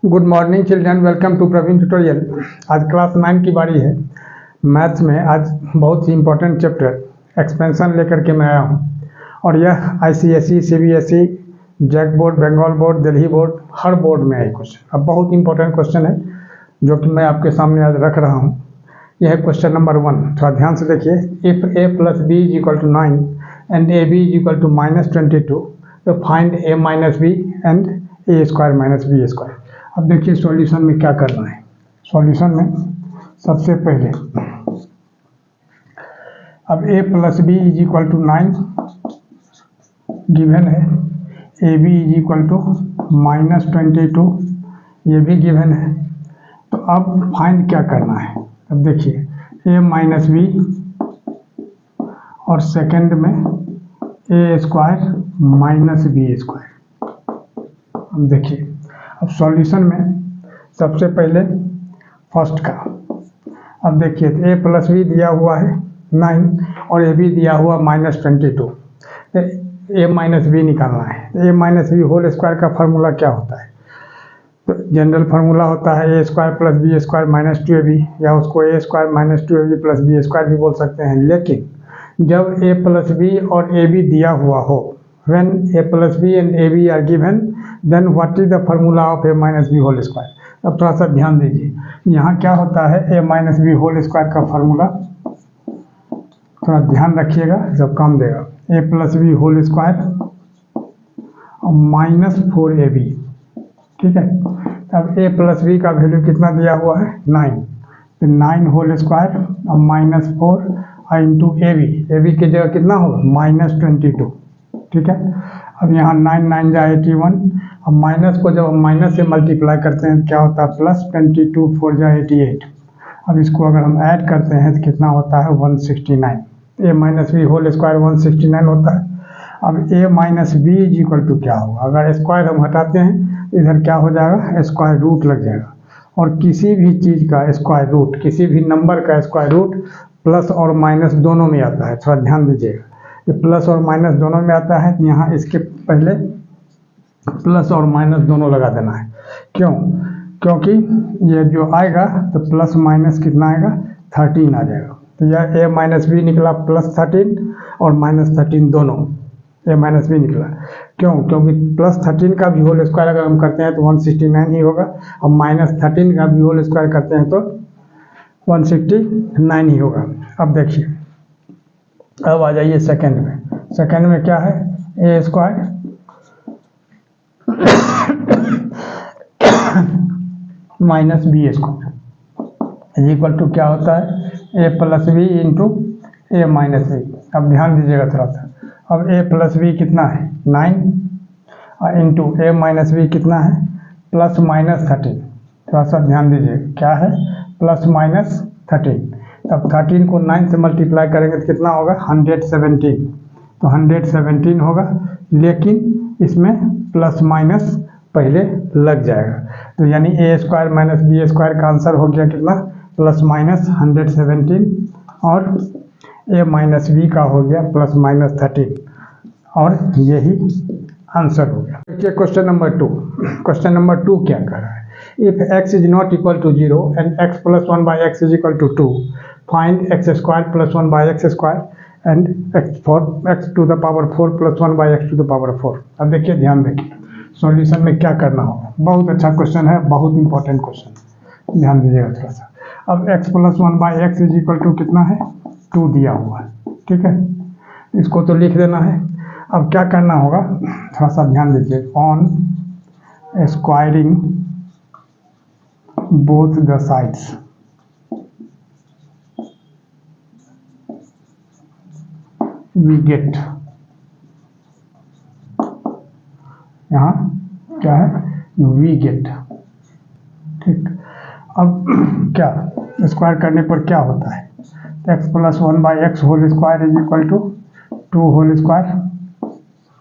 Good morning children, welcome to Praveen tutorial. आज class 9 की बारी है। मैथ्स में आज बहुत ही इंपॉर्टेंट चैप्टर एक्सपेंशन लेकर के मैं आया हूँ और यह ICSE, CBSE, JAC board, Bengal board, Delhi board, हर बोर्ड में है क्वेश्चन। अब बहुत इंपॉर्टेंट क्वेश्चन है जो कि मैं आपके सामने आज रख रहा हूँ। यह है क्वेश्चन नंबर 1। थोड़ा ध्यान से देखिए। If a + b = 9 and ab = -22 तो find a - b and a² - b²। अब देखिए सॉल्यूशन में क्या करना है। सॉल्यूशन में सबसे पहले अब a + b = 9 गिवन है, ab = -22 ये भी गिवन है। तो अब फाइंड क्या करना है। अब देखिए a - b और सेकंड में a² - b²। अब देखिए अब सॉल्यूशन में सबसे पहले फर्स्ट का अब देखिए a + b दिया हुआ है 9 और a b दिया हुआ -22। तो a - b निकालना है। a - b होल स्क्वायर का फार्मूला क्या होता है? तो जनरल फार्मूला होता है a² + b² - 2ab, या उसको a² - 2ab + b² भी बोल सकते हैं। लेकिन जब a + b और ab दिया हुआ हो, when a + b and ab are given, then what is the formula of a - b whole square. अब थोड़ा सा ध्यान दीजिए, यहाँ क्या होता है a - b होल स्क्वायर का फार्मूला, थोड़ा ध्यान रखिएगा जब काम देगा। a + b whole square -4ab, ठीक है। अब a + b का वैल्यू कितना दिया हुआ है 9, तो 9 होल स्क्वायर और -4 इंटू ab की जगह कितना होगा -22, ठीक है। अब यहाँ 9 9 जा 81, अब माइनस को जब माइनस से मल्टीप्लाई करते हैं तो क्या होता है +22 4 जा 88। अब इसको अगर हम ऐड करते हैं तो कितना होता है 169। a - b होल स्क्वायर 169 होता है। अब a - b = क्या होगा, अगर स्क्वायर हम हटाते हैं इधर क्या हो जाएगा स्क्वायर रूट लग जाएगा। और किसी भी चीज़ का स्क्वायर रूट, किसी भी नंबर का स्क्वायर रूट प्लस और माइनस दोनों में आता है। थोड़ा ध्यान दीजिएगा, ये प्लस और माइनस दोनों में आता है। यहाँ इसके पहले प्लस और माइनस दोनों लगा देना है। क्यों? क्योंकि ये जो आएगा तो प्लस माइनस कितना आएगा 13 आ जाएगा। तो यह a - b निकला +13 और -13 दोनों a - b निकला। क्यों? क्योंकि +13 का भी होल स्क्वायर अगर हम करते हैं तो 169 ही होगा, और -13 का भी होल स्क्वायर करते हैं तो 169 ही होगा। अब देखिए, अब आ जाइए सेकंड में। सेकंड में क्या है a² - b² क्या होता है a + b into a - b। अब ध्यान दीजिएगा थोड़ा सा। अब a + b कितना है 9 इंटू a - b कितना है +-13। थोड़ा सा ध्यान दीजिए क्या है +-13। तब 13 को 9 से मल्टीप्लाई करेंगे तो कितना होगा 117। तो 117 होगा, लेकिन इसमें प्लस माइनस पहले लग जाएगा। तो यानी a² - b² का आंसर हो गया कितना +-117 और a - b का हो गया +-13, और यही आंसर हो गया। देखिए क्वेश्चन नंबर 2। क्वेश्चन नंबर 2 क्या कर रहा है, if x is not equal to 0 and x + 1/x = 2, find x² + 1/x² and x to the power 4 + 1/x to the power 4। अब देखिए ध्यान देखिए सॉल्यूशन में क्या करना होगा। बहुत अच्छा क्वेश्चन है, बहुत इंपॉर्टेंट क्वेश्चन, ध्यान दीजिएगा थोड़ा सा। अब x + 1/x = कितना है 2 दिया हुआ है, ठीक है। इसको तो लिख देना है। अब क्या करना होगा थोड़ा सा ध्यान दीजिए। On squaring both the sides, we get, यहाँ क्या है वी गेट, ठीक। अब क्या स्क्वायर करने पर क्या होता है x + 1/x whole square = 2 whole square.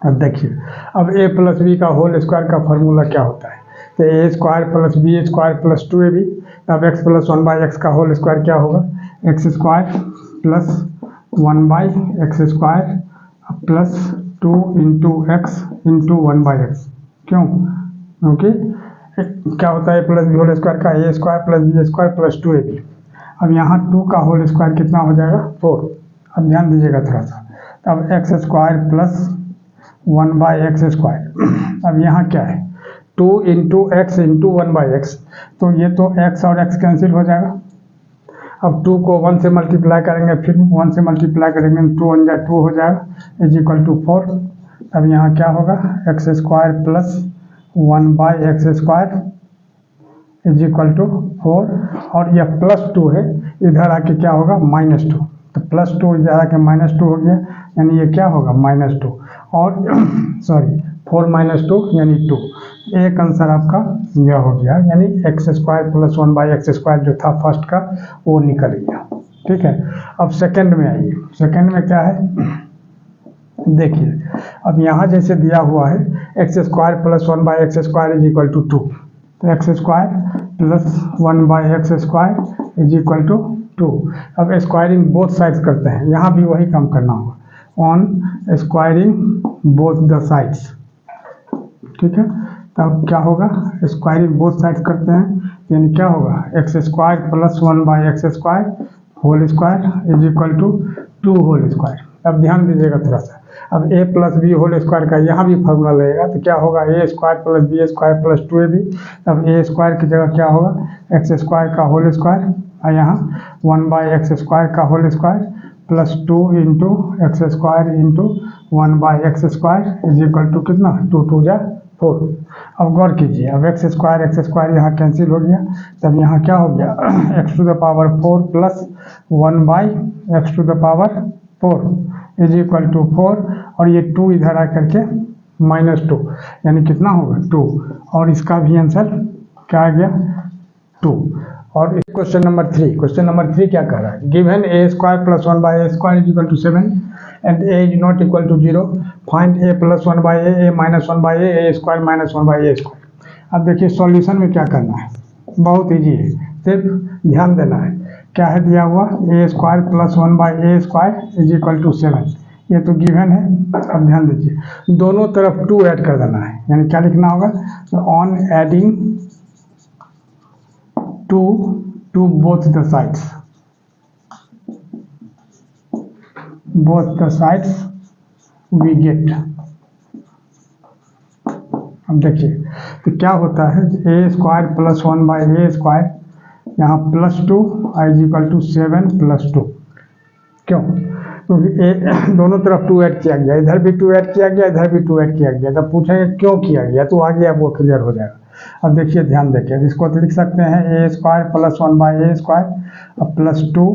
अब देखिए, अब a + b का होल स्क्वायर का फार्मूला क्या होता है, तो a² + b² + 2ab। अब x + 1/x का होल स्क्वायर क्या होगा x² + 1/x² + 2 into x into 1/x। क्यों? क्योंकि क्या होता है A plus B whole square का, A square plus B square plus 2ab। अब यहाँ 2 का होल स्क्वायर कितना हो जाएगा 4। अब ध्यान दीजिएगा थोड़ा सा, अब एक्स स्क्वायर प्लस 1/x²। अब यहाँ क्या है 2 इंटू एक्स इंटू 1/x, तो ये तो x और x कैंसिल हो जाएगा। अब 2 को 1 से मल्टीप्लाई करेंगे, फिर 1 से मल्टीप्लाई करेंगे, 2 1 जा 2 हो जाएगा इज इक्वल टू 4। अब यहाँ क्या होगा X square plus 1/x² is equal to 4, और यह -2 है, इधर आके क्या होगा -2, तो +2 इधर आके -2 हो गया, यानी ये क्या होगा -2 और सॉरी 4 - 2 यानी 2। एक आंसर आपका यह हो गया, यानी x² प्लस 1/x² जो था फर्स्ट का वो निकल गया। ठीक है, अब सेकंड में आइए। सेकंड में क्या है देखिए, अब यहाँ जैसे दिया हुआ है x² plus 1/x² is equal to 2, तो x² plus 1/x² is equal to 2। अब स्क्वायरिंग बोथ साइड्स करते हैं, यहाँ भी वही काम करना होगा, on squaring both the sides. ठीक है, तब क्या होगा स्क्वायरिंग बोथ साइड्स करते हैं, यानी क्या होगा x² plus 1/x² whole square is equal to 2 whole square. अब ध्यान दीजिएगा थोड़ा सा, अब a plus B whole square का यहाँ भी फार्मूला लगेगा, तो क्या होगा a² plus b² plus 2ab। अब a² की जगह क्या होगा x² का होल स्क्वायर, और यहाँ 1/x² का whole square plus 2 into x² into 1/x² is equal to कितना 2 2 जा 4। अब गौर कीजिए, अब x² यहाँ कैंसिल हो गया, तब यहाँ क्या हो गया x⁴ plus 1/x⁴ is equal to 4, और ये 2 इधर आकर के -2, यानी कितना होगा 2, और इसका भी आंसर क्या आ गया 2। और क्वेश्चन नंबर 3 क्या कह रहा है, given a² plus 1/a² is equal to 7 and a is not equal to 0, find a plus 1/a, a minus 1/a, a² minus 1/a²। अब देखिए सॉल्यूशन में क्या करना है, बहुत ईजी है, सिर्फ ध्यान देना है। क्या है दिया हुआ a² plus 1/a² is equal to 7, ये तो गिवन है। अब ध्यान दीजिए दोनों तरफ 2 ऐड कर देना है, यानी क्या लिखना होगा, on adding 2 to both the sides we get। अब देखिए तो क्या होता है a² प्लस 1/a², यहाँ +2 इज इक्वल टू 7 + 2। क्यों, क्योंकि दोनों तरफ 2 ऐड किया गया, इधर भी 2 ऐड किया गया, इधर भी 2 ऐड किया गया। तब पूछेंगे क्यों किया गया, तो आगे अब वो क्लियर हो जाएगा। अब देखिए ध्यान देखिए, इसको तो लिख सकते हैं a² प्लस 1/a², अब प्लस 2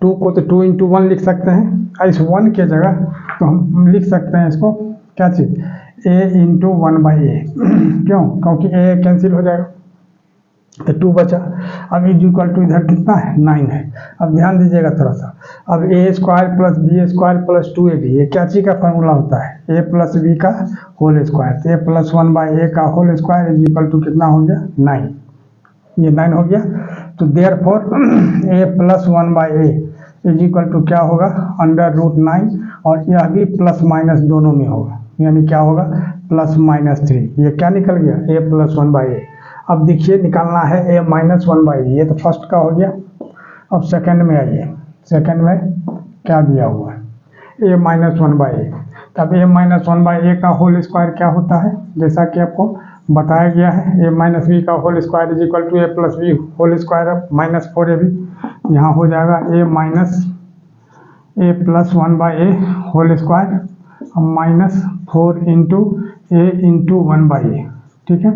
को तो 2 इंटू 1 लिख सकते हैं, और इस 1 के जगह तो हम लिख सकते हैं इसको क्या चीज़ a इंटू 1/a। क्यों, क्योंकि a कैंसिल हो जाएगा तो 2 बचा। अब इज इक्वल टू इधर कितना है 9 है। अब ध्यान दीजिएगा थोड़ा सा, अब a² plus b² plus 2ab, ये क्या चीज़ का फार्मूला होता है a प्लस b का होल स्क्वायर, तो a प्लस 1/a का whole square is equal to कितना हो गया 9, ये 9 हो गया। तो therefore a plus 1/a is equal to क्या होगा √9, और यह भी प्लस माइनस दोनों में होगा, यानी क्या होगा +-3। ये क्या निकल गया a प्लस 1/a। अब देखिए निकालना है a माइनस 1/a, ये तो फर्स्ट का हो गया। अब सेकंड में आइए, सेकंड में क्या दिया हुआ है a माइनस 1/a। तब a माइनस 1/a का होल स्क्वायर क्या होता है, जैसा कि आपको बताया गया है a माइनस b का whole square is equal to a plus b whole square minus 4ab। यहाँ हो जाएगा a minus a plus 1/a whole square minus 4 into a into 1/a। ठीक है,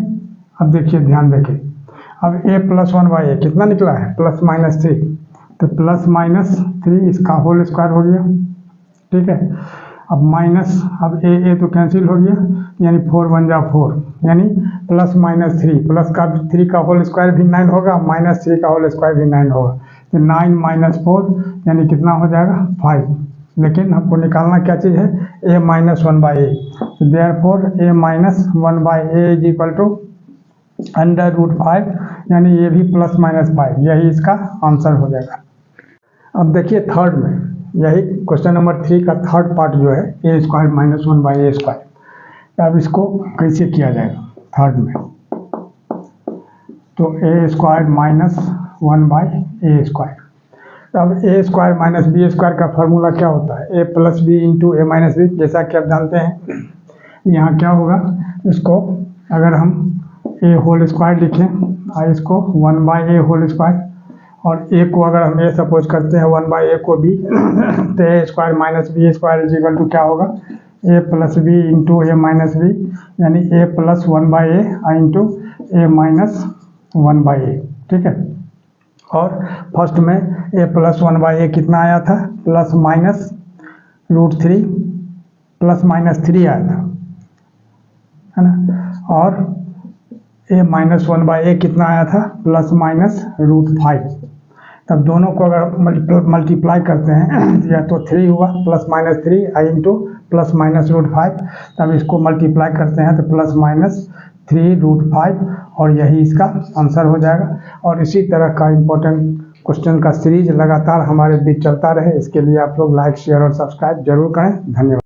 अब देखिए ध्यान देखिए, अब a प्लस 1/a कितना निकला है +-3, तो +-3 इसका होल स्क्वायर हो गया। ठीक है, अब माइनस, अब a तो कैंसिल हो गया, यानी 4 1 जा 4, यानी +-3, प्लस का 3 का होल स्क्वायर भी 9 होगा, -3 का होल स्क्वायर भी 9 होगा, तो 9 - 4 यानी कितना हो जाएगा 5। लेकिन हमको निकालना क्या चीज़ है a माइनस 1/a, तो therefore a minus 1/a is equal to √5, यानी ये भी +-5, यही इसका आंसर हो जाएगा। अब देखिए थर्ड में, यही क्वेश्चन नंबर 3 का थर्ड पार्ट जो है a² माइनस 1/a²। अब इसको कैसे किया जाएगा थर्ड में, तो ए स्क्वायर माइनस 1/a²। अब ए स्क्वायर माइनस बी स्क्वायर का फार्मूला क्या होता है? A plus B into A minus B. जैसा कि आप जानते हैं यहाँ क्या होगा, इसको अगर हम ए होल स्क्वायर लिखें और इसको 1/a होल स्क्वायर, और ए को अगर हम ए सपोज करते हैं 1/a को बी, तो A square minus B square is equal to क्या होगा? A plus B into A minus B, यानी A plus 1/a into A minus 1/a। ठीक है। और फर्स्ट में ए प्लस 1/a कितना आया था? प्लस माइनस √3 प्लस माइनस 3 आया था, है ना। और ए माइनस 1/a कितना आया था? Plus minus √5। तब दोनों को अगर मल्टीप्लाई करते हैं या तो 3 हुआ प्लस माइनस 3 आई इंटू प्लस माइनस √5, तब इसको मल्टीप्लाई करते हैं तो प्लस माइनस 3√5, और यही इसका आंसर हो जाएगा। और इसी तरह का इम्पोर्टेंट क्वेश्चन का सीरीज लगातार हमारे बीच चलता रहे, इसके लिए आप लोग लाइक शेयर और सब्सक्राइब जरूर करें। धन्यवाद।